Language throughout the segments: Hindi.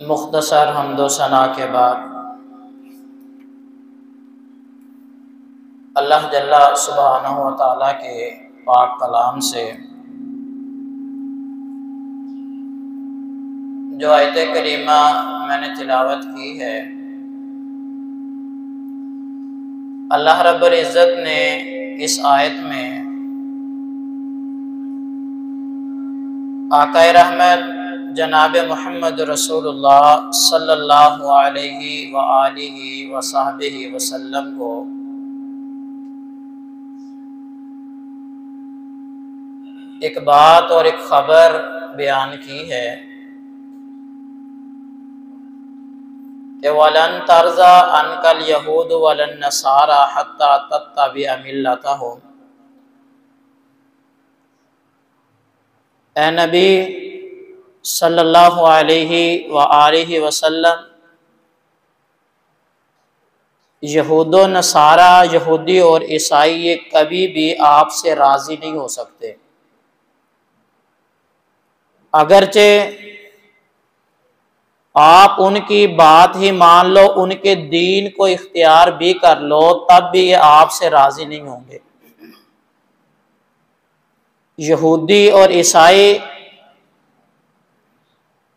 मुख्तसर हम्दो सना के बाद अल्लाह जल्ला सुब्हानहु व तआला के पाक कलाम से जो आयत करीमा मैंने तिलावत की है, अल्लाह रब्बुल इज़्ज़त ने इस आयत में आक़ाए रहमत जनाब मुहम्मद रसूलुल्लाह सल्लल्लाहु अलैहि व आलिहि व सहबिहि वसल्लम को एक बात और एक खबर बयान की है कि वलन तर्ज़ा अनकल यहूद वलन नसारा हत्ता तत्तबिअ मिल्लतहुम। ए नबी सल्लल्लाहु अलैहि व आलिहि वसल्लम, यहूदो नसारा, यहूदी और ईसाई ये कभी भी आपसे राज़ी नहीं हो सकते, अगरचे आप उनकी बात ही मान लो, उनके दीन को इख्तियार भी कर लो, तब भी ये आपसे राज़ी नहीं होंगे। यहूदी और ईसाई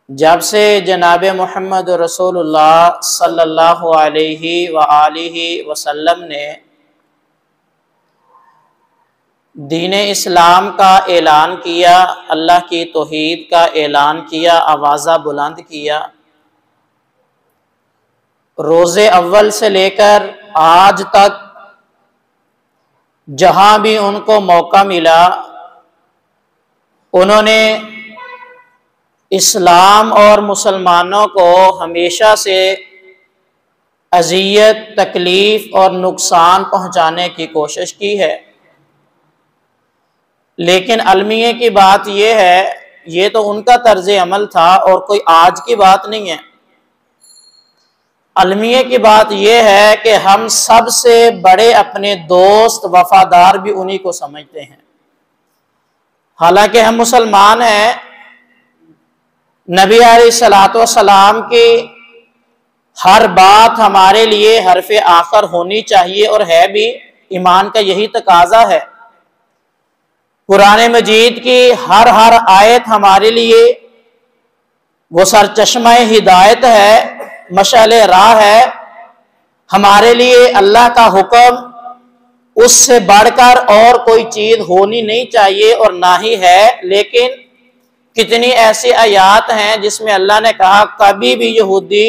जब से जनाब मुहम्मद रसूलुल्लाह सल्लल्लाहु अलैहि व आलिहि वसल्लम ने दीन इस्लाम का ऐलान किया, अल्लाह की तौहीद का ऐलान किया, आवाज़ा बुलंद किया, रोज़े अव्वल से लेकर आज तक जहाँ भी उनको मौका मिला उन्होंने इस्लाम और मुसलमानों को हमेशा से अज़ियत, तकलीफ़ और नुकसान पहुँचाने की कोशिश की है। लेकिन अलमिये की बात यह है, ये तो उनका तर्ज अमल था और कोई आज की बात नहीं है। अलमिया की बात यह है कि हम सबसे बड़े अपने दोस्त वफादार भी उन्हीं को समझते हैं। हालांकि हम मुसलमान हैं, नबी अलैहिस्सलातो सलाम की हर बात हमारे लिए हरफ आखिर होनी चाहिए और है भी, ईमान का यही तकाजा है। कुरान मजीद की हर आयत हमारे लिए वो सरचश्मा हिदायत है, मशाले राह है। हमारे लिए अल्लाह का हुक्म उससे बढ़कर और कोई चीज होनी नहीं चाहिए और ना ही है। लेकिन कितनी ऐसी आयात हैं जिसमें अल्लाह ने कहा कभी भी यहूदी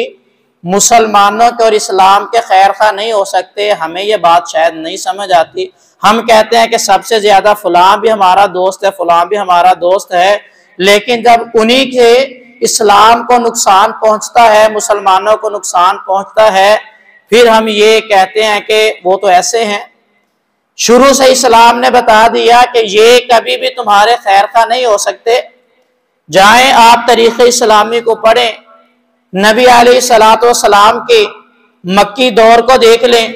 मुसलमानों के और इस्लाम के खैर खा नहीं हो सकते। हमें ये बात शायद नहीं समझ आती। हम कहते हैं कि सबसे ज्यादा फलां भी हमारा दोस्त है, फलां भी हमारा दोस्त है, लेकिन जब उन्हीं के इस्लाम को नुकसान पहुंचता है, मुसलमानों को नुकसान पहुंचता है, फिर हम ये कहते हैं कि वो तो ऐसे हैं। शुरू से इस्लाम ने बता दिया कि ये कभी भी तुम्हारे खैर खा नहीं हो सकते। जाएं आप तरीक़े इस्लामी को पढ़ें, नबी अलैहिस्सलाम के मक्की दौर को देख लें।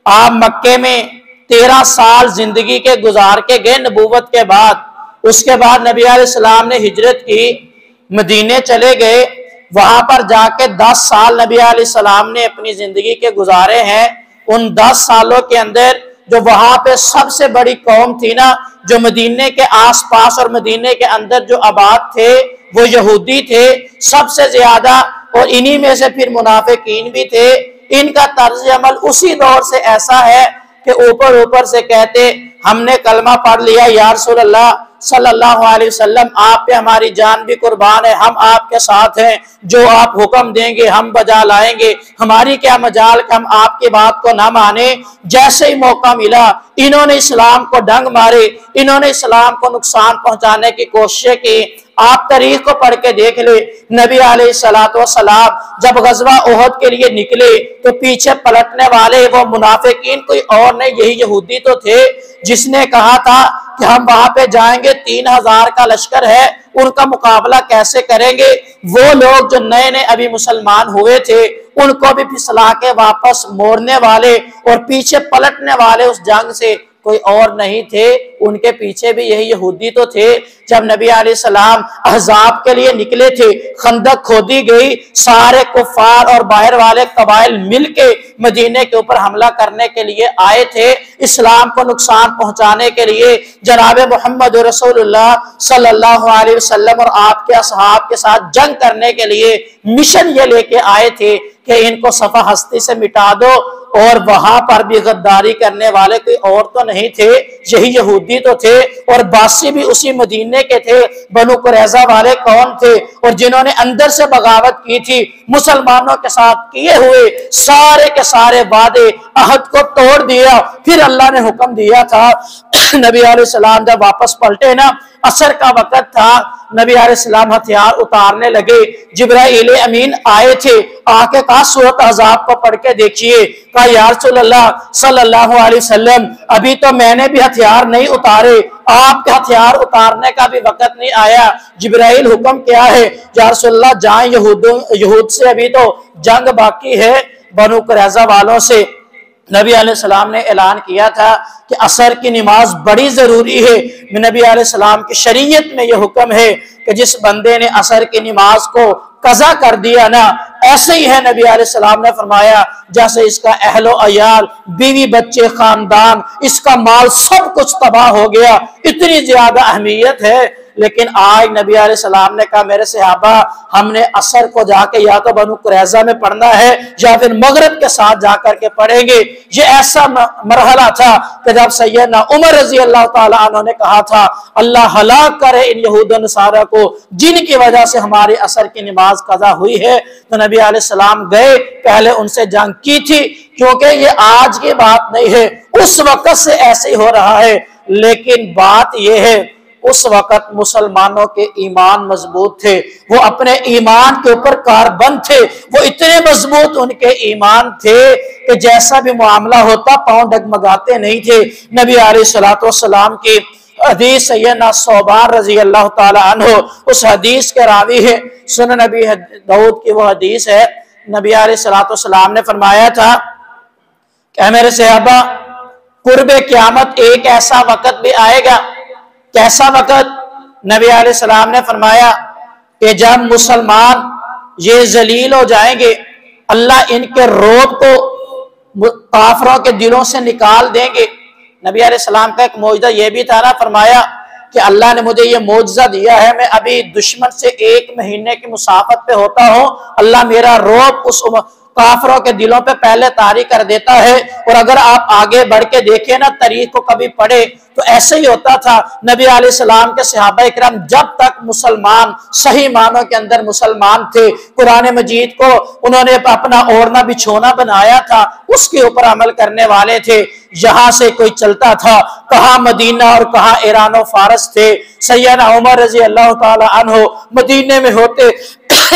आप मक्के में 13 साल जिंदगी के गुजार के गए नबूवत के बाद। उसके बाद नबी अलैहिस्सलाम ने हिजरत की, मदीने चले गए। वहां पर जाके 10 साल नबी अलैहिस्सलाम ने अपनी जिंदगी के गुजारे हैं। उन 10 सालों के अंदर जो वहां पे सबसे बड़ी कौम थी ना, जो मदीने के आसपास और मदीने के अंदर जो आबाद थे, वो यहूदी थे सबसे ज्यादा, और इन्हीं में से फिर मुनाफिकीन भी थे। इनका तर्ज अमल उसी दौर से ऐसा है कि ऊपर ऊपर से कहते हमने कलमा पढ़ लिया, या रसूल अल्लाह सल्लल्लाहु अलैहि वसल्लम आप पे हमारी जान भी कुर्बान है, हम आपके साथ हैं, जो आप हुक्म देंगे हम बजा लाएंगे, हमारी क्या मजाल कि हम आपकी बात को ना माने। जैसे ही मौका मिला इन्होंने इस्लाम को डंग मारे, इन्होंने इस्लाम को नुकसान पहुंचाने की कोशिश की। आप तारीख को पढ़ के देख ले, नबी अलैहिस्सलाम जब गज़वा उहद के लिए निकले तो पीछे पलटने वाले वो मुनाफिकीन कोई और नहीं, यही यहूदी तो थे जिसने कहा था कि हम वहां पे जाएंगे, 3000 का लश्कर है, उनका मुकाबला कैसे करेंगे। वो लोग जो नए नए अभी मुसलमान हुए थे उनको भी फिसला के वापस मोड़ने वाले और पीछे पलटने वाले उस जंग से कोई और नहीं थे, उनके पीछे भी यही यहूदी तो थे। जब नबी अलैहिस्सलाम अहज़ाब के लिए निकले थे, खंदक खोदी गई, सारे कुफार और बाहर वाले कबाइल मिलके मदीने के ऊपर हमला करने के लिए आए थे, इस्लाम को नुकसान पहुंचाने के लिए। जनाब मोहम्मद रसूलुल्लाह सल्लल्लाहु अलैहि वसल्लम और आपके असहाब के साथ जंग करने के लिए मिशन ये लेके आए थे कि इनको सफा हस्ती से मिटा दो। और वहां पर भी गद्दारी करने वाले कोई और तो नहीं थे, यही यहूदी तो थे, और बासी भी उसी मदीने के थे। बनु कुरैज़ा वाले कौन थे, और जिन्होंने अंदर से बगावत की थी, मुसलमानों के साथ किए हुए सारे के सारे वादे अहद को तोड़ दिया। फिर अल्लाह ने हुक्म दिया था, नबी अलैहिस्सलाम जब वापस पलटे ना, असर का वक्त था, नबी अलैहिस्सलाम हथियार उतारने लगे, जिब्राइल अमीन आए थे, आके कहा सूरत अहज़ाब को पढ़ के देखिए। कहा या रसूल अल्लाह सल्लल्लाहु अलैहि वसल्लम अभी तो मैंने भी हथियार नहीं उतारे, आपके हथियार उतारने का भी वक्त नहीं आया। जिब्राइल हुक्म क्या है? या रसूल अल्लाह जाएं, यहूद से अभी तो जंग बाकी है, बनु कुरैज़ा वालों से। नबी अलैहिस्सलाम ने ऐलान किया था कि असर की नमाज बड़ी जरूरी है। नबी अलैहिस्सलाम की शरीयत में यह हुक्म है कि जिस बंदे ने असर की नमाज को कज़ा कर दिया ना, ऐसे ही है, नबी अलैहिस्सलाम ने फरमाया जैसे इसका अहलो अयाल, बीवी बच्चे, खानदान, इसका माल सब कुछ तबाह हो गया। इतनी ज्यादा अहमियत है। लेकिन आज नबी अलैहिस्सलाम ने कहा मेरे सहाबा, हमने असर को जाके या तो बनु कुरैज़ा में पढ़ना है या फिर मगरिब के साथ जाकर के पढ़ेंगे। ये ऐसा मरहला था कि जब सैयदना उमर रजी अल्लाह ताला अन्हु ने कहा था अल्लाह हलाक करे इन यहूद नसारा को जिनकी वजह से हमारी असर की नमाज कज़ा हुई है। तो नबी अलैहिस्सलाम गए, पहले उनसे जंग की थी, क्योंकि ये आज की बात नहीं है, उस वक्त से ऐसे ही हो रहा है। लेकिन बात यह है उस वक्त मुसलमानों के ईमान मजबूत थे, वो अपने ईमान के ऊपर कारबंद थे, वो इतने मजबूत उनके ईमान थे कि जैसा भी मामला होता पांव डगमगाते नहीं थे। नबी अलैहिस्सलातु वस्सलाम की हदीस सैयदना सौबान रजी अल्लाह ताला अन्हु उस हदीस के रावी है, सुनन नबी दाऊद की वो हदीस है नबी अलैहिस्सलाम ने फरमाया था कि मेरे सहाबा, कुर्बे क़यामत एक ऐसा वक़्त भी आएगा। कैसा वक़्त? नबी अलैहिस्सलाम ने फरमाया कि जब मुसलमान ये जलील हो जाएंगे, अल्लाह इनके रोब को काफरों के दिलों से निकाल देंगे। नबी अलैहिस्सलाम का एक मौजज़ा ये भी था ना, फरमाया कि अल्लाह ने मुझे ये मौजज़ा दिया है, मैं अभी दुश्मन से 1 महीने की मुसाफत पे होता हूँ, अल्लाह मेरा रोब उस काफरों के दिलों पे पहले तारी कर देता है। और अगर आप आगे बढ़ के देखें ना, तारीख को कभी पढ़े तो ऐसे ही होता था। नबी अलैहिस्सलाम के सहाबा इकराम जब तक मुसलमान सही मानों के अंदर मुसलमान थे, कुरान मजीद को उन्होंने अपना ओढ़ना बिछोना बनाया था, उसके ऊपर अमल करने वाले थे। यहां से कोई चलता था, कहाँ मदीना और कहाँ ईरान और फारस थे। सैयदना उमर रजी अल्लाह ताला अन्हु मदीने में होते,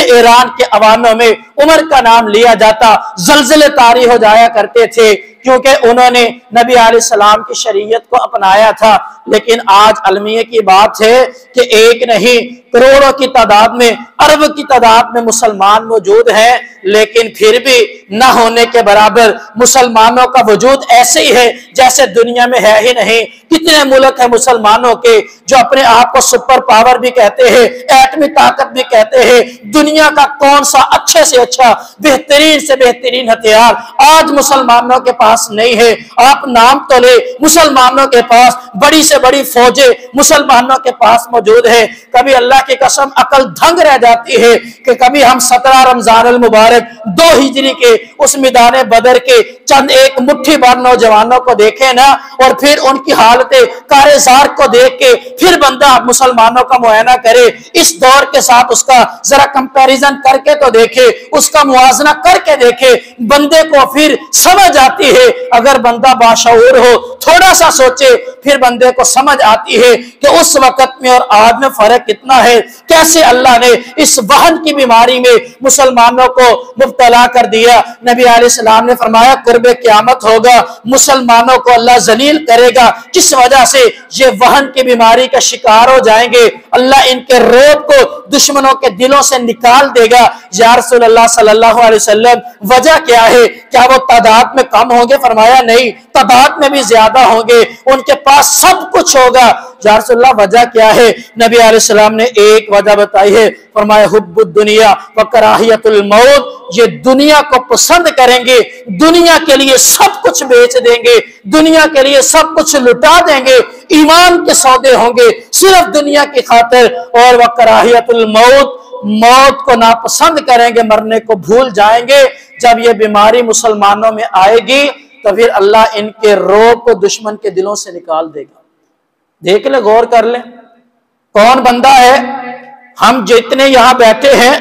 ईरान के अवानों में उमर का नाम लिया जाता, जलजले तारी हो जाया करते थे, क्योंकि उन्होंने नबी अलैहिस्सलाम की शरीयत को अपनाया था। लेकिन आज अलमिया की बात है कि एक नहीं करोड़ों की तादाद में, अरब की तादाद में मुसलमान मौजूद हैं, लेकिन फिर भी न होने के बराबर मुसलमानों का वजूद ऐसे ही है जैसे दुनिया में है ही नहीं। कितने मुल्क हैं मुसलमानों के जो अपने आप को सुपर पावर भी कहते हैं, एटमी ताकत भी कहते हैं। दुनिया का कौन सा अच्छे से अच्छा, बेहतरीन से बेहतरीन हथियार आज मुसलमानों के पास नहीं है? आप नाम तो ले, मुसलमानों के पास बड़ी से बड़ी फौजें मुसलमानों के पास मौजूद है। कभी अल्लाह की कसम अकल दंग रह जाती है कि कभी हम 17 रमजान अल मुबारक 2 हिजरी के उस मैदान बदर के चंद एक मुट्ठी भर नौजवानों को देखे ना, और फिर उनकी हालतें कारेजार को देख के फिर बंदा मुसलमानों का मुआयना करे, इस दौर के साथ उसका जरा कंपैरिजन करके तो देखे, उसका मुआवजना करके देखे, बंदे को फिर समझ आती है। अगर बंदा बाशऊर हो, थोड़ा सा सोचे, फिर बंदे को समझ आती है कि उस वक्त में और आज में फर्क कितना है। कैसे अल्लाह ने इस वहन की बीमारी में मुसलमानों को मुब्तला कर दिया। नबी अलैहिस्सलाम ने फरमाया कुर्बे क़यामत होगा, मुसलमानों को अल्लाह जलील करेगा, किस वजह से? ये वहन की बीमारी का शिकार हो जाएंगे, अल्लाह इनके रोब को दुश्मनों के दिलों से निकाल देगा। या रसूलल्लाह सल्लल्लाहु अलैहि वसल्लम, वजह क्या है? क्या वो तादाद में कम होंगे? फरमाया नहीं, तादाद में भी ज्यादा होंगे, उनके पास सब कुछ होगा। या रसूलल्लाह वजह क्या है? नबी अलैहिस्सलाम ने एक वजह बताई है, फरमाया हुब्बुद दुनिया व कराहियतुल मौत, ये दुनिया को पसंद करेंगे, दुनिया के लिए सब कुछ बेच देंगे, दुनिया के लिए सब कुछ लुटा देंगे, ईमान के सौदे होंगे सिर्फ दुनिया की खातिर। और वह कराहियतुल मौत, मौत को नापसंद करेंगे, मरने को भूल जाएंगे। जब ये बीमारी मुसलमानों में आएगी तो फिर अल्लाह इनके रोब को दुश्मन के दिलों से निकाल देगा। देख ले, गौर कर ले, कौन बंदा है? हम जितने यहां बैठे हैं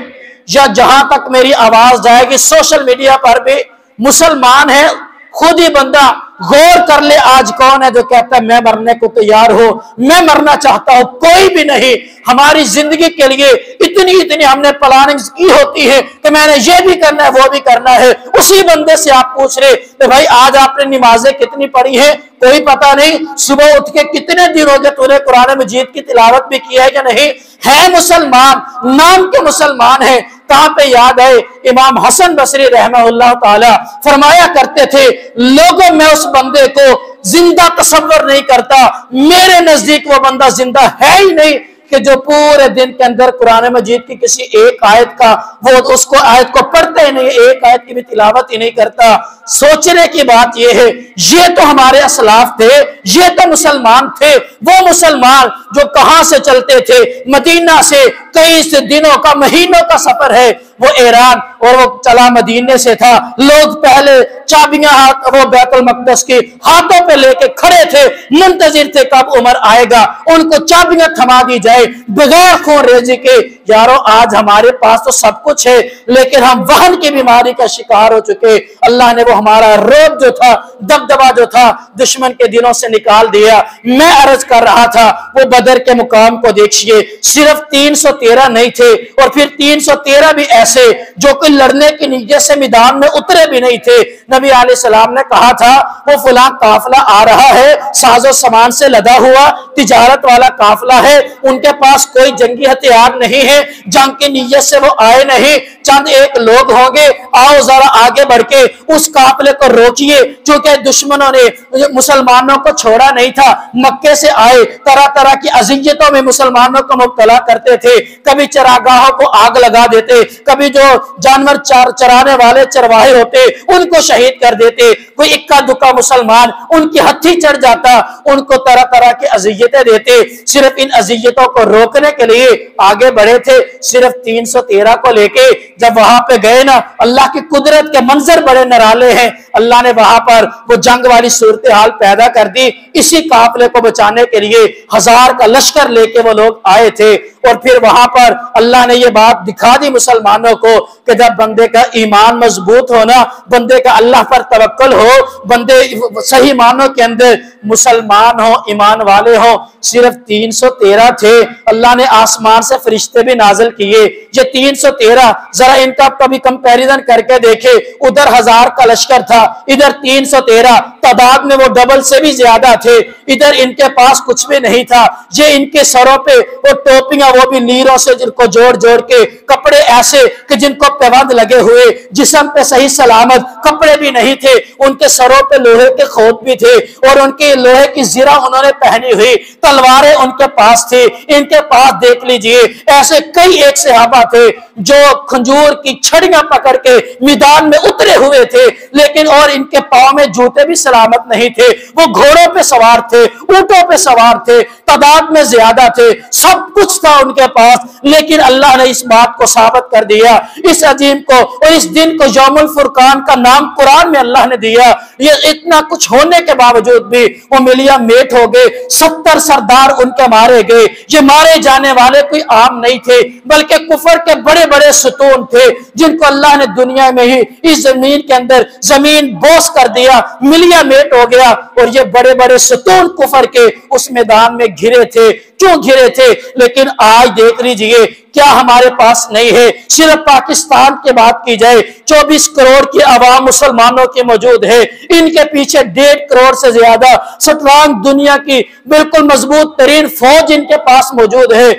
या जहां तक मेरी आवाज जाएगी सोशल मीडिया पर भी मुसलमान है, खुद ही बंदा गौर कर ले, आज कौन है जो कहता है मैं मरने को तैयार हूं, मैं मरना चाहता हूं? कोई भी नहीं। हमारी जिंदगी के लिए इतनी हमने प्लानिंग की होती है कि मैंने ये भी करना है, वो भी करना है। उसी बंदे से आप पूछ रहे कि भाई आज आपने नमाजें कितनी पढ़ी है? कोई पता नहीं। सुबह उठ के कितने दिन हो गए तूने कुरान मजीद की तिलावत भी की है या नहीं? है मुसलमान, नाम के मुसलमान है। कहां पे याद है? इमाम हसन बसरी रहमहुल्लाह ताला फरमाया करते थे, लोगों में उस बंदे को जिंदा तसव्वुर नहीं करता, मेरे नजदीक वो बंदा जिंदा है ही नहीं कि जो पूरे दिन के अंदर कुरान मजीद की किसी एक आयत का वो उसको आयत को पढ़ते ही नहीं, एक आयत की भी तिलावत ही नहीं करता। सोचने की बात यह है, ये तो हमारे असलाफ थे, ये तो मुसलमान थे। वो मुसलमान जो कहां से चलते थे, मदीना से कई से दिनों का, महीनों का सफर है, वो ईरान और वो चला मदीने से था। लोग पहले चाबियां हाथ वो बैतुल मक़दस की हाथों पे लेके खड़े थे, मुंतजिर थे कब उमर आएगा, उनको चाबियां थमा दी जाए बगैर खून रेजी के। यारों आज हमारे पास तो सब कुछ है, लेकिन हम वहन की बीमारी का शिकार हो चुके। अल्लाह ने वो हमारा रोब जो था, दबदबा जो था, दुश्मन के दिलों से निकाल दिया। मैं अर्ज कर रहा था, वो बदर के मुकाम को देखिए, सिर्फ 313 नहीं थे, और फिर 313 भी ऐसे जो कि लड़ने की नीयत से मैदान में उतरे भी नहीं थे। नबी अलैहिस्सलाम ने कहा था वो फलां काफिला आ रहा है, साजो सामान से लदा हुआ तिजारत वाला काफिला है, उनके पास कोई जंगी हथियार नहीं है, जंग की नीयत से वो आए नहीं, चंद एक लोग होंगे, आओ जरा आगे बढ़ के उस काफिले को रोकिए, क्योंकि दुश्मनों ने मुसलमानों को छोड़ा नहीं था। मक्के से आए, तरह तरह की अजियतों में मुसलमानों को मुब्तला करते थे। कभी चरागाहों को आग लगा देते, कभी जो जानवर चराने वाले चरवाहे होते उनको शहीद कर देते। कोई इक्का दुक्का मुसलमान उनकी हथी चढ़ जाता, उनको तरह तरह की अजियतें देते। सिर्फ इन अजियतों को रोकने के लिए आगे बढ़े थे। सिर्फ 313 को लेके जब वहां पे गए ना, अल्लाह की कुदरत के मंजर बड़े निराले हैं। अल्लाह ने वहां पर वो जंग वाली सूरत हाल पैदा कर दी। इसी काफिले को बचाने के लिए 1000 का लश्कर लेके वो लोग आए थे। और फिर वहां पर अल्लाह ने ये बात दिखा दी मुसलमानों को कि जब बंदे का ईमान मजबूत हो ना, बंदे का अल्लाह पर तवक्कुल हो, बंदे सही मानों के अंदर मुसलमान हो, ईमान वाले हो। सिर्फ 313 थे। अल्लाह ने आसमान से फरिश्ते भी नाजिल किए। ये 313 जरा इनका कभी कंपैरिजन करके देखे, उधर 1000 का लश्कर था, इधर 313, तादाद में वो डबल से भी ज्यादा थे। इधर इनके पास कुछ भी नहीं था। ये इनके सरों पे वो टोपियां, वो भी लीरों से जिनको जोड़ जोड़ के, कपड़े ऐसे कि जिनको पेबंद लगे हुए, जिस्म पे सही सलामत कपड़े भी नहीं थे। उनके सरों पे लोहे के खोत भी थे और उनके लोहे की जीरा उन्होंने पहनी हुई, तलवारें उनके पास थी। इनके पास देख लीजिए ऐसे कई एक सहाबा थे जो खंजूर की छड़ियां पकड़ के मैदान में उतरे हुए थे, लेकिन और इनके पांव में जूते भी सलामत नहीं थे। वो घोड़ों पे सवार थे, ऊंटों पे सवार थे, तादाद में ज्यादा थे, सब कुछ था उनके पास। लेकिन अल्लाह ने इस बात को साबित कर दिया, इस अजीम को और इस दिन को यौमुल फुरकान का नाम कुरान में अल्लाह ने दिया। ये इतना कुछ होने के बावजूद भी वो मिलिया मेट हो गए। 70 सरदार उनके मारे गए। ये मारे जाने वाले कोई आम नहीं थे, बल्कि कुफर के बड़े बड़े सुतून थे, जिनको अल्लाह ने दुनिया में ही इस जमीन के अंदर जमीन बोस कर दिया, मिलिया मेट हो गया। और ये बड़े बड़े सुतून कुफर के उस मैदान में घिरे थे। क्यों घिरे थे? लेकिन आज देख लीजिए क्या हमारे पास नहीं है। सिर्फ पाकिस्तान की बात की जाए, 24 करोड़ की आवाम मुसलमानों की मौजूद है। इनके पीछे 1.5 करोड़ से ज्यादा स्ट्रांग दुनिया की बिल्कुल मजबूत तरीन फौज इनके पास मौजूद है।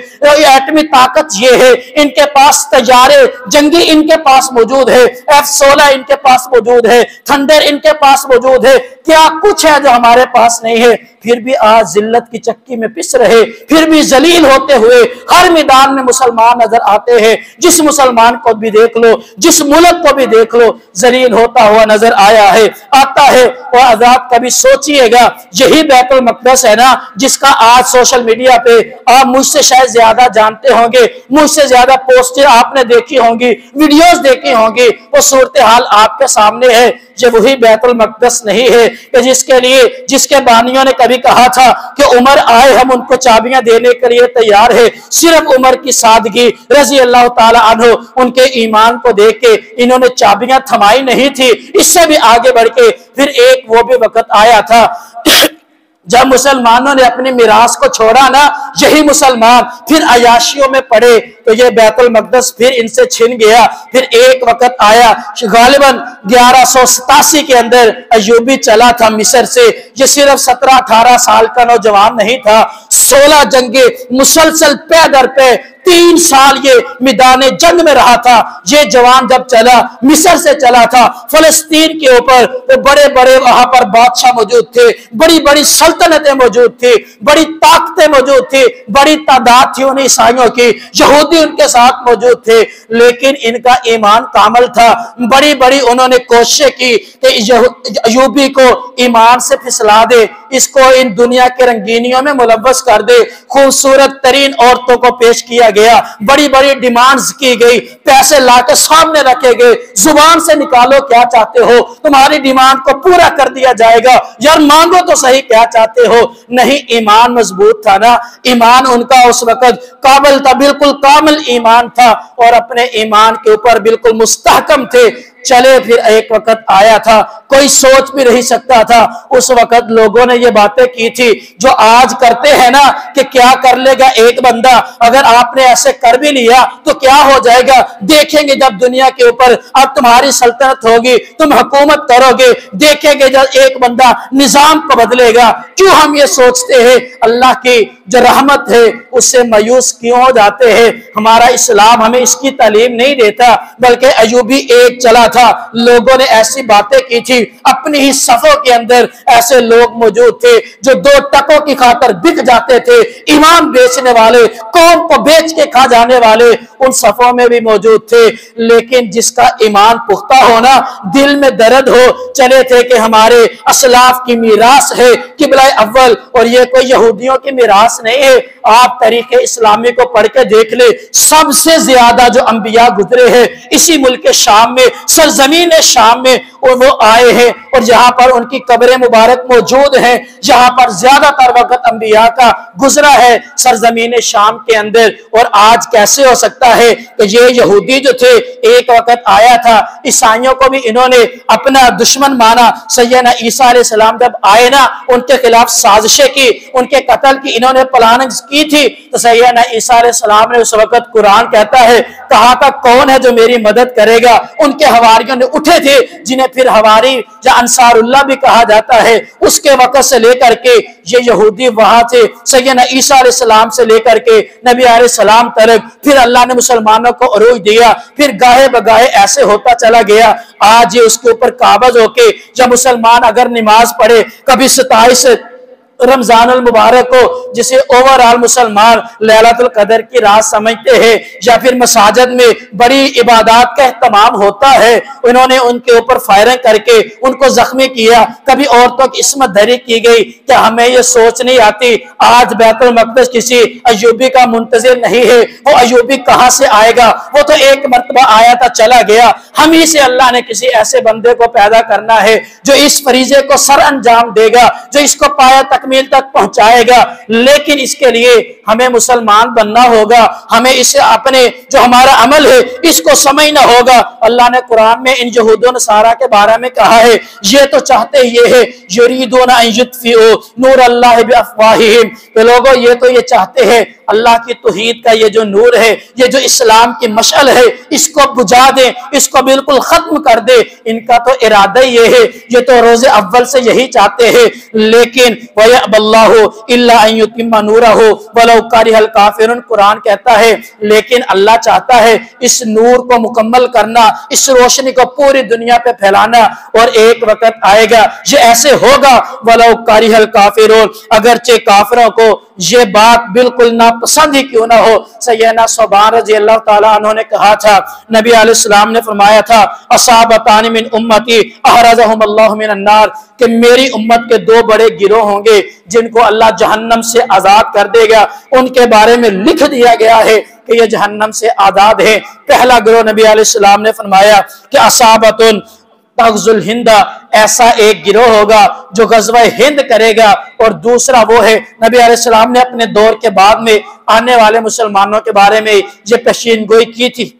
एटमी ताकत ये है, इनके पास तैयारे जंगी इनके पास मौजूद है, F-16 इनके पास मौजूद है, थंडर इनके पास मौजूद है। क्या कुछ है जो हमारे पास नहीं है। फिर भी आज जिल्लत की चक्की में पिस रहे, फिर भी जलील होते हुए हर मैदान में मुसलमान नजर आते हैं। जिस मुसलमान को भी देख लो, जिस मुल्क को भी देख लो, जलील होता हुआ नजर आया है, आता है। और आजाद कभी सोचिएगा, यही बैतुल मक़दस है ना जिसका आज सोशल मीडिया पे आप मुझसे शायद ज्यादा जानते होंगे, मुझसे ज्यादा पोस्टें आपने देखी होंगी, वीडियोस देखी होंगी। वो सूरत हाल आपके सामने है। ये वही बैतुल मक़दस नहीं है कि जिसके लिए, जिसके बानियों ने कभी कहा था कि उमर आए हम उनको चाबियां देने के लिए तैयार है। सिर्फ उमर की सादगी रजी अल्लाह ताला अन्हु, उनके ईमान को देख के इन्होंने चाबियां थमाई नहीं थी। इससे भी आगे बढ़ के फिर एक वो भी वक्त आया था जब मुसलमानों ने अपनी मिरास को छोड़ा ना, यही मुसलमान फिर अयाशियों में पड़े, तो ये बैतुल मक़दस फिर इनसे छिन गया। फिर एक वक्त आया गालिबन 1187 के अंदर अयूबी चला था मिस्र से। ये सिर्फ 17-18 साल का नौजवान नहीं था, 16 जंगे मुसलसल पे दर पे 3 साल ये मैदान जंग में रहा था। ये जवान जब चला, मिस्र से चला था, फलस्तीन के ऊपर तो बड़े बड़े वहां पर बादशाह मौजूद थे, बड़ी बड़ी सल्तनतें मौजूद थी, बड़ी ताकतें मौजूद थी, बड़ी तादाद थी उन ईसाइयों की, यहूदी उनके साथ मौजूद थे। लेकिन इनका ईमान कामल था। बड़ी बड़ी उन्होंने कोशिश की कि अयूबी को ईमान से फिसला दे, इसको इन दुनिया के रंगीनियों में मुलव्वस कर दे। खूबसूरत तरीन औरतों को पेश किया गया, बड़ी बड़ी डिमांड्स की गई, पैसे लाके सामने रखे गए, जुबान से निकालो क्या चाहते हो, तुम्हारी डिमांड को पूरा कर दिया जाएगा, यार मांगो तो सही क्या चाहते हो। नहीं, ईमान मजबूत था ना, ईमान उनका उस वक्त काबिल था, बिल्कुल कामिल ईमान था और अपने ईमान के ऊपर बिल्कुल मुस्तहकम थे। चले। फिर एक वक्त आया था, कोई सोच भी नहीं सकता था, उस वक्त लोगों ने ये बातें की थी जो आज करते हैं ना, कि क्या कर लेगा एक बंदा, अगर आपने ऐसे कर भी लिया तो क्या हो जाएगा, देखेंगे जब दुनिया के ऊपर अब तुम्हारी सल्तनत होगी, तुम हुकूमत करोगे, देखेंगे जब एक बंदा निजाम को बदलेगा। क्यों हम ये सोचते हैं, अल्लाह की जो रहमत है उससे मायूस क्यों हो जाते हैं? हमारा इस्लाम हमें इसकी तालीम नहीं देता, बल्कि अयूबी एक चला था, लोगों ने ऐसी बातें की थी, अपनी ही सफों के अंदर ऐसे लोग मौजूद थे जो 2 टकों की खातर बिक जाते थे, ईमान बेचने वाले, कौम को बेच के खा जाने वाले उन सफों में भी मौजूद थे। लेकिन जिसका ईमान पुख्ता होना, दिल में दर्द हो, चले थे कि हमारे असलाफ की मीरास है किबला अव्वल, और ये कोई यहूदियों की मीरास नहीं है। आप तरीके इस्लामी को पढ़ के देख ले, सबसे ज्यादा जो अंबिया गुजरे हैं इसी मुल्क शाम में, सरजमीन शाम में, और वो आए हैं और जहां पर उनकी कब्रें मुबारक मौजूद हैं, जहां पर ज्यादातर वक्त अंबिया का गुजरा है सरजमीन शाम के अंदर। और आज कैसे हो सकता है कि ये यहूदी जो थे, एक वक्त आया था, ईसाइयों को भी इन्होंने अपना दुश्मन माना। सैयदना ईसा अलैहिस्सलाम जब आए ना, उनके खिलाफ साजिशें की, उनके कत्ल की इन्होंने प्लानिंग की थी, तो सैयदना ईसा अलैहिस्सलाम ने उस वक्त, कुरान कहता है, कहा था कौन है जो मेरी मदद करेगा? उनके हवारियों ने उठे थे, जिन्हें फिर हवारी या अंसारुल्लाह भी कहा जाता है। उसके वक्त से लेकर के ये यहूदी वहां से सैयदना ईसा अलैहिस्सलाम से लेकर के नबी अलैहिस्सलाम तक, फिर अल्लाह ने मुसलमानों को उरूज दिया, फिर गाहे बगाहे ऐसे होता चला गया। आज ये उसके ऊपर काबज होके जब मुसलमान अगर नमाज पढ़े, कभी 27 रमजान अल मुबारक को, जिसे ओवरऑल मुसलमान लैलतुल कदर की रात समझते हैं, या फिर मसाजिद में बड़ी इबादत का एहतमाम होता है, उन्होंने उनके ऊपर फायरिंग करके उनको जख्मी किया, कभी औरतों की इस्मत धरी की गई। क्या हमें ये सोच नहीं आती, आज बैतुल मक़दिस किसी अयूबी का मुंतज़िर नहीं है, वो अयूबी कहाँ से आएगा? वो तो एक मरतबा आया था, चला गया। हम ही से अल्लाह ने किसी ऐसे बंदे को पैदा करना है जो इस फरीजे को सर अंजाम देगा, जो इसको पाया तकमील तक पहुंचाएगा। लेकिन इसके लिए हमें मुसलमान बनना होगा, हमें इसे अपने जो हमारा अमल है इसको समझना होगा। अल्लाह ने कुरान में इन यहूदों नसारा के बारे में कहा है, ये तो चाहते ये है, युरीदूना अन युत्फिऊ नूर अल्लाह बिअफ़वाहिहिम, तो लोगों ये तो ये चाहते हैं अल्लाह की तौहीद का ये जो नूर है, ये जो इस्लाम की मशअल है, इसको बुझा दे, इसको बिल्कुल खत्म कर दे। इनका तो इरादा ये है, ये तो रोजे अव्वल से यही चाहते हैं। लेकिन वयअबल्लाहु इल्ला अन युतिम्मा नूरहु वलौ करिहल काफिरून, कुरान कहता है लेकिन अल्लाह चाहता है इस नूर को मुकम्मल करना, इस रोशनी को पूरी दुनिया पे फैलाना। और एक वक्त आएगा ये ऐसे होगा, वलौ करिहल काफिरून, अगरचे काफिरों को ये बात बिल्कुल नापसंद ही क्यों ना हो। सैयदना सुबहान रज़ी अल्लाह ताला अन्हु ने कहा था, नबी अलैहिस्सलाम ने फरमाया था, असाबतानी मिन उम्मती अहरजहुम अल्लाहु मिनन नार, कि मेरी उम्मत के 2 बड़े गिरोह होंगे जिनको अल्लाह जहन्नम से आजाद कर देगा। उनके बारे में लिख दिया गया है कि ये जहन्नम से आजाद है। पहला गिरोह नबी अलैहिस्सलाम ने फरमाया कि असाबतुन तग़ज़ुल हिंदा, ऐसा एक गिरोह होगा जो गज़वा हिंद करेगा। और दूसरा वो है, नबी अलैहिस्सलाम ने अपने दौर के बाद में आने वाले मुसलमानों के बारे में ये पेशीनगोई की थी,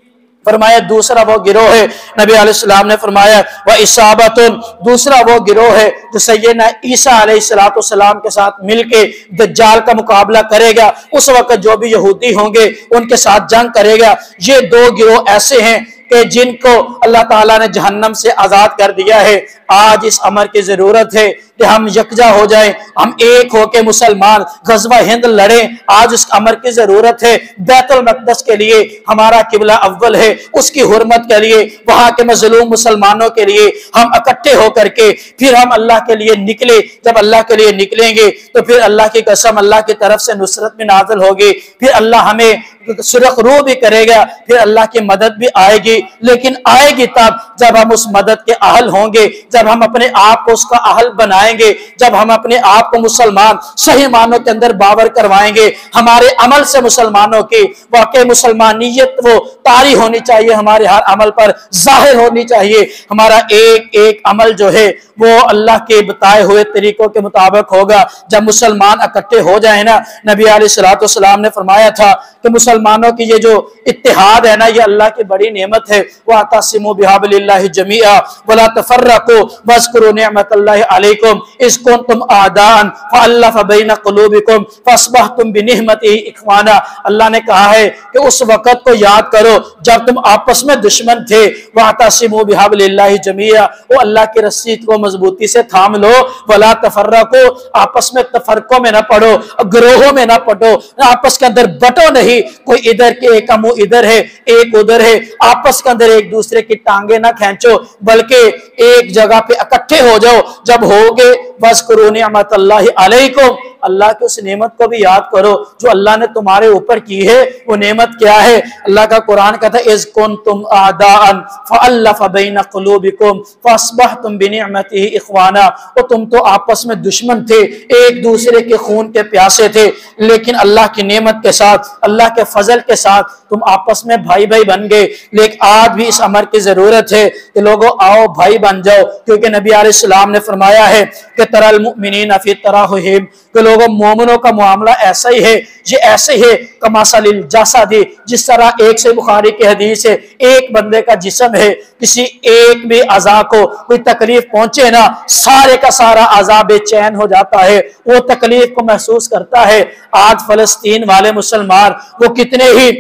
फरमाया दूसरा वो गिरोह है, नबी अलैहिस्सलाम ने फरमाया व इसाबतुन, दूसरा वो गिरोह है जो सैयदना ईसा अलैहिस्सलाम के साथ मिलके दज्जाल का मुकाबला करेगा। उस वक्त जो भी यहूदी होंगे उनके साथ जंग करेगा। ये 2 गिरोह ऐसे हैं कि जिनको अल्लाह ताला ने जहन्नम से आजाद कर दिया है। आज इस अमर की जरूरत है कि हम यकजा हो जाएं, हम एक होके मुसलमान गज़वा हिंद लड़ें। आज उस अमर की जरूरत है। बैतुल मक़दस के लिए हमारा किबला अव्वल है, उसकी हुर्मत के लिए, वहां के मजलूम मुसलमानों के लिए हम इकट्ठे होकर के फिर हम अल्लाह के लिए निकले। जब अल्लाह के लिए निकलेंगे तो फिर अल्लाह की कसम, अल्लाह की तरफ से नुसरत भी नाज़िल होगी, फिर अल्लाह हमें सुरख रू भी करेगा, फिर अल्लाह की मदद भी आएगी। लेकिन आएगी तब जब हम उस मदद के अहल होंगे, जब हम अपने आप को उसका अहल बनाएंगे, जब हम अपने आप आपको मुसलमान सही मानों के अंदर बावर करवाएंगे। हमारे अमल से मुसलमानों की वाकई मुसलमानियत वो तारी होनी चाहिए, हमारे हर अमल पर जाहिर होनी चाहिए। हमारा एक एक अमल जो है वो अल्लाह के बताए हुए तरीकों के मुताबिक होगा। जब मुसलमान इकट्ठे हो जाए ना, नबी अलैहिस्सलाम ने फरमाया था कि मुसलमानों की ये जो इत्तेहाद है ना, ये अल्लाह की बड़ी नेमत है। वातसिमू बिहाब्लिल्लाहि जमीआ वला तफर्रकू वज़कुरू निअमतल्लाहि अलैकुम इज़ कुंतुम आदान फअल्लफ़ बैन क़ुलूबिकुम फ़अस्बहतुम बिनिअमतिही इख़वाना। अल्लाह ने कहा है कि उस वक़्त को याद करो जब तुम आपस में दुश्मन थे। वातसिमू बिहाब्लिल्लाहि जमीआ, वो अल्लाह की रस्सी को मजबूती से थाम लो। वला तफर्रकू, आपस में तफरकों में ना पड़ो, ग्रोहों में ना पड़ो, आपस के अंदर बटो नहीं। कोई इधर के एक मुंह इधर है एक उधर है, आपस के अंदर एक दूसरे की टांगे ना खींचो, बल्कि एक जगह पे इकट्ठे हो जाओ। जब होगे वज़कुरू निअमतल्लाहि अलैकुम, अल्लाह की उस नेमत को भी याद करो जो अल्लाह ने तुम्हारे ऊपर की है। वो नेमत क्या है? अल्लाह का कुरान कहता है इज़ कुंतुम आदाअन फअल्लफ़ बैन क़ुलूबिकुम फ़अस्बहतुम बिनिअमतिही इख़वाना। वो तुम तो आपस में दुश्मन थे, एक दूसरे के खून के प्यासे थे, लेकिन अल्लाह की नेमत के साथ, अल्लाह के फजल के साथ तुम आपस में भाई भाई बन गए। लेकिन आज भी इस अमर की जरूरत है कि लोगों आओ भाई बन जाओ, क्योंकि नबी अलैहिस्सलाम ने फरमाया है कि तरल मुमिनीन फी तराहुहिम, कि लोगों मोमिनों का मामला ऐसा ही है, ये ऐसे है कमासलिल जसदी, जिस तरह एक से बुखारी की हदीस है, एक बंदे का जिस्म है, किसी एक भी अज़ा को कोई तकलीफ पहुंचे ना, सारे का सारा अज़ा बेचैन हो जाता है, वो तकलीफ को महसूस करता है। आज फलस्तीन वाले मुसलमान वो कितने ही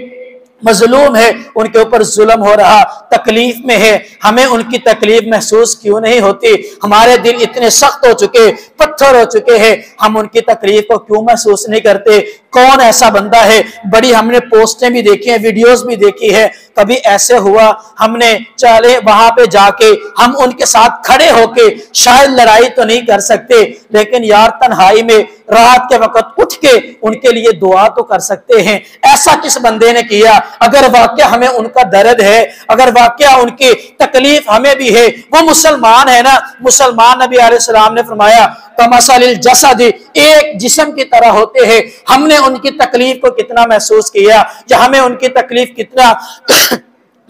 मजलूम है, उनके ऊपर जुल्म हो रहा, तकलीफ में है, हमें उनकी तकलीफ महसूस क्यों नहीं होती? हमारे दिल इतने सख्त हो चुके, पत्थर हो चुके हैं, हम उनकी तकलीफ को क्यों महसूस नहीं करते? कौन ऐसा बंदा है? बड़ी हमने पोस्टें भी देखी हैं, वीडियोस भी देखी है, कभी ऐसे हुआ हमने चले वहां पे जाके हम उनके साथ खड़े होके शायद लड़ाई तो नहीं कर सकते, लेकिन यार तन्हाई में रात के वक्त उठ के उनके लिए दुआ तो कर सकते हैं। ऐसा किस बंदे ने किया? अगर वाकया हमें उनका दर्द है, अगर वाकया उनकी तकलीफ हमें भी है, वो मुसलमान है ना। मुसलमान नबी अलैहिस्सलाम ने फरमाया कमसलिल जसदी, एक जिस्म की तरह होते हैं। हमने उनकी तकलीफ को कितना महसूस किया, या हमें उनकी तकलीफ कितना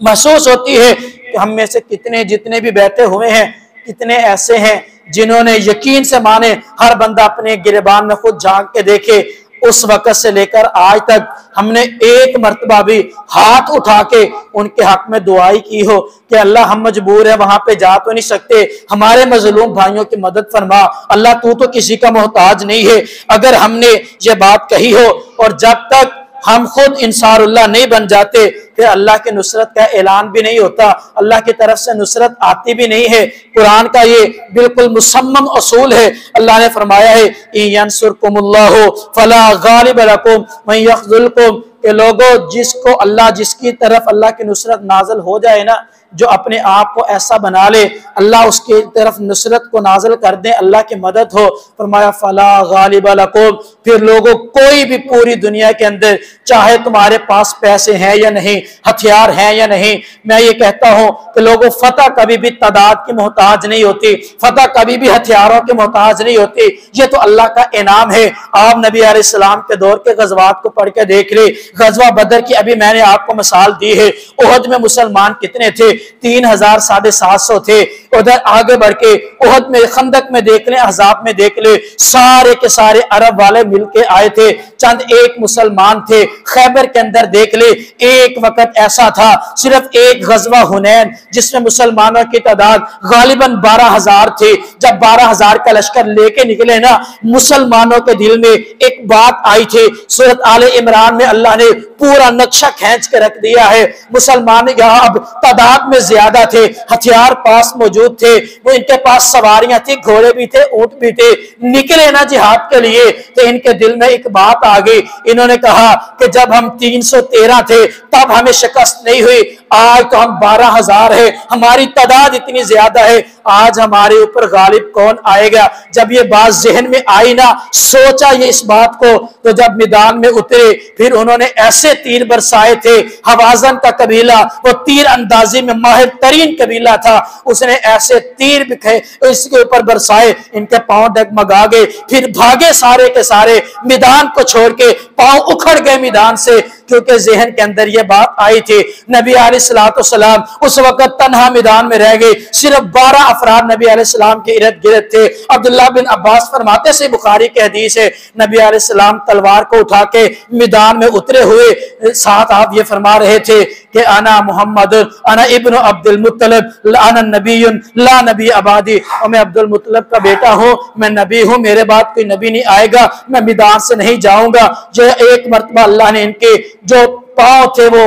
महसूस होती है? हम में से कितने जितने भी बैठे हुए हैं, कितने ऐसे हैं जिन्होंने यकीन से माने, हर बंदा अपने गिरबान में खुद झांक के देखे, उस वक़्त से लेकर आज तक हमने एक मर्तबा भी हाथ उठा के उनके हक में दुआई की हो कि अल्लाह हम मजबूर है, वहां पे जा तो नहीं सकते, हमारे मजलूम भाइयों की मदद फरमा, अल्लाह तू तो किसी का मोहताज नहीं है। अगर हमने ये बात कही हो और जब तक हम खुद इंसारुल्लाह नहीं बन जाते, फिर अल्लाह की नुसरत का ऐलान भी नहीं होता, अल्लाह की तरफ से नुसरत आती भी नहीं है। कुरान का ये बिल्कुल मुसम्मम असूल है। अल्लाह ने फरमाया है यंसुरकुमुल्लाहु फला गालिब लकुम व यख्ज़ुलकुम, के लोगों जिसको अल्लाह, जिसकी तरफ अल्लाह की नुसरत नाजल हो जाए ना, जो अपने आप को ऐसा बना ले, अल्लाह उसकी तरफ नुसरत को नाजल कर दे, अल्लाह की मदद हो, फरमाया फला गालिब लकुम, फिर लोगों कोई भी पूरी दुनिया के अंदर, चाहे तुम्हारे पास पैसे हैं या नहीं, हथियार हैं या नहीं, मैं ये कहता हूं कि लोगों फतह कभी भी तादाद की मोहताज नहीं होती, फतह कभी भी हथियारों की मोहताज नहीं होती, ये तो अल्लाह का इनाम है। आप नबी अलैहिस्सलाम के दौर के गज़वात को पढ़ के देख ले, गज़वा बदर की अभी मैंने आपको मिसाल दी है, उहद में मुसलमान कितने थे? 3000 750 थे। उधर आगे बढ़ के उहद में, खंदक में देख ले, अहज़ाब में देख ले, सारे के सारे अरब वाले मिलके आए थे, चंद एक मुसलमान थे। खैबर के अंदर देख ले, एक वक्त ऐसा था, सिर्फ एक गज़वा हुनैन जिसमें मुसलमानों की तादाद गालिबन 12,000 थे। जब 12,000 का लश्कर लेके निकले ना, मुसलमानों के दिल में एक बात आई थी। सूरत आले इमरान में अल्लाह ने पूरा नक्शा खींच के रख दिया है। मुसलमान यहाँ अब तादाद में ज्यादा थे, हथियार पास मौजूद थे, वो इनके पास सवारियां थी, घोड़े भी थे, ऊंट भी थे। निकले ना जिहाद के लिए तो इनके दिल में एक बात आ गई। इन्होंने कहा कि जब हम 313 थे तब हमें शिकस्त नहीं हुई, आज तो हम 12,000 है, हमारी तादाद इतनी ज्यादा है, आज हमारे ऊपर गालिब कौन आएगा। जब ये बात जहन में आई ना, सोचा ये इस बात को, तो जब मैदान में उतरे फिर उन्होंने ऐसे तीर बरसाए थे। हवाजन का कबीला वो तीर अंदाजी में माहिर तरीन कबीला था, उसने ऐसे तीर बिखे इसके ऊपर बरसाए, इनके पांव डगमगा गए। फिर भागे सारे के सारे, मैदान को छोड़ के पांव उखड़ गए मैदान से, क्योंकि जहन के अंदर यह बात आई थी। नबी अलैहिस्सलाम उस वक्त तन्हा मैदान में रह गए, सिर्फ 12 अफराद नबी अलैहिस्सलाम के इर्द गिर्द थे। अब्दुल्लाह बिन अब्बास फरमाते से बुखारी की हदीस है, नबी अलैहिस्सलाम तलवार को उठा के मैदान में उतरे हुए, साथ आप ये फरमा रहे थे कि अना मोहम्मद अना इब्न अब्दुल मुत्तलिब अना नबीयुन ला नबी आबादी, और मैं अब्दुल मुत्तलिब का बेटा हूँ, मैं नबी हूँ, मेरे बाद कोई नबी नहीं आएगा, मैं मैदान से नहीं जाऊंगा। जो एक मरतबा अल्लाह ने इनके जो पांव थे वो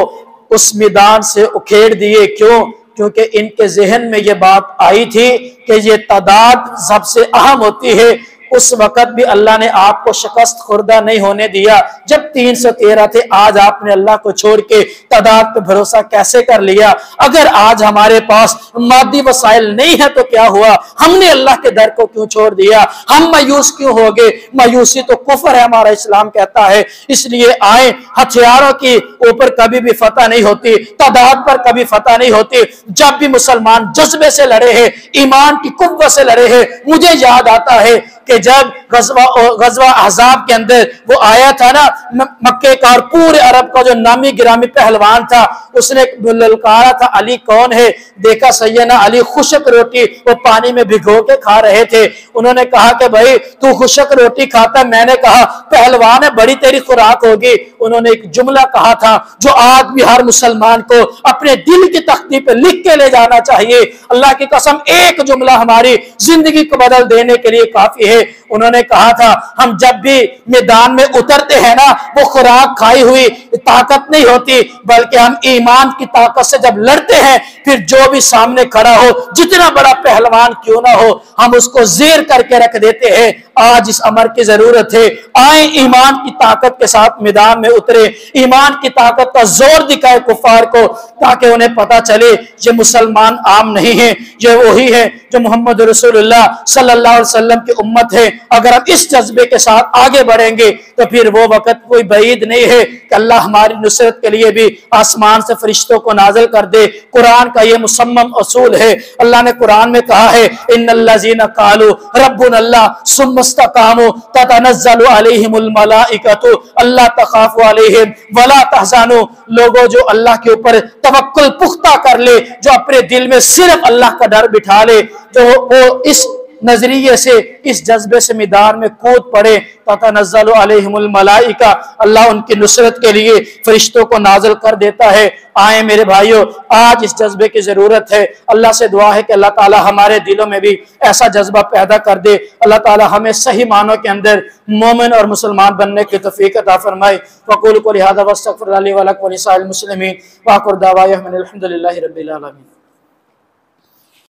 उस मैदान से उखेड़ दिए। क्यों? क्योंकि इनके जहन में ये बात आई थी कि ये तादाद सबसे अहम होती है। उस वक्त भी अल्लाह ने आपको शिकस्त खुर्दा नहीं होने दिया जब 313 थे। आज आपने अल्लाह को छोड़ के तादाद पे भरोसा कैसे कर लिया? अगर आज हमारे पास मादी वसाइल नहीं है तो क्या हुआ? हमने अल्लाह के दर को क्यों छोड़ दिया? हम मायूस क्यों हो गए? मायूसी तो कुफर है, हमारा इस्लाम कहता है। इसलिए आए, हथियारों की ऊपर कभी भी फतह नहीं होती, तादाद पर कभी फतह नहीं होती। जब भी मुसलमान जज्बे से लड़े हैं, ईमान की कुव्वत से लड़े हैं। मुझे याद आता है कि जब गज़वा अहज़ाब के अंदर वो आया था ना, मक्के का और पूरे अरब का जो नामी गिरामी पहलवान था, उसने ललकारा था, अली कौन है? देखा सैयदना अली खुशक रोटी वो पानी में भिगो के खा रहे थे। उन्होंने कहा कि भाई तू खुशक रोटी खाता, मैंने कहा पहलवान है, बड़ी तेरी खुराक होगी। उन्होंने एक जुमला कहा था जो आज भी हर मुसलमान को अपने दिल की तख्ती पे लिख के ले जाना चाहिए। अल्लाह की कसम, एक जुमला हमारी जिंदगी को बदल देने के लिए काफी है। उन्होंने कहा था, हम जब भी मैदान में उतरते हैं ना, वो खुराक खाई हुई ताकत नहीं होती, बल्कि हम ईमान की ताकत से जब लड़ते हैं, फिर जो भी सामने खड़ा हो, जितना बड़ा पहलवान क्यों ना हो, हम उसको जेर करके रख देते हैं। आज इस अमर की जरूरत है। आए ईमान की ताकत के साथ मैदान में उतरे, ईमान की ताकत का जोर दिखाए कुफार को, ताकि उन्हें पता चले ये मुसलमान आम नहीं है, ये वही है जो मोहम्मद रसूलुल्लाह सल्लल्लाहु अलैहि वसल्लम की उम्मत है। अगर हम इस जज्बे के साथ आगे बढ़ेंगे तो फिर वो वक्त कोई बईद नहीं है कि अल्लाह हमारी नुसरत के लिए भी आसमान से फरिश्तों को नाजिल कर दे। कुरान का ये मुसम्मम असूल है। अल्लाह ने कुरान में कहा है, इन्नल्लज़ीना क़ालू रब्बुनल्लाह सुम्मस्तक़ामू ततनज़्ज़लु अलैहिमुल मलाइकतु अल्ला तख़ाफ़ू अलैहिम वला तहज़नू। लोगों जो अल्लाह के ऊपर तवक्कुल पुख्ता कर ले, जो अपने दिल में सिर्फ अल्लाह का डर बिठा ले, जो वो इस नजरिए से, इस जज्बे से मैदान में कूद पड़े, ततनज़्ज़लु अलैहिमुल मलाइका, अल्लाह उनकी नुसरत के लिए फरिश्तों को नाज़िल कर देता है। आए मेरे भाइयों, आज इस जज्बे की जरूरत है। अल्लाह से दुआ है कि अल्लाह ताला हमारे दिलों में भी ऐसा जज्बा पैदा कर दे। अल्लाह ताला हमें सही मानों के अंदर मोमिन और मुसलमान बनने की तौफीक अता फरमाए। वक़ूलु क़ौली हाज़ा वस्तग़फ़िरुल्लाह ली व लकुम व लिसाइरिल मुस्लिमीन व आखिरु दअवाना अनिल हम्दुलिल्लाहि रब्बिल आलमीन।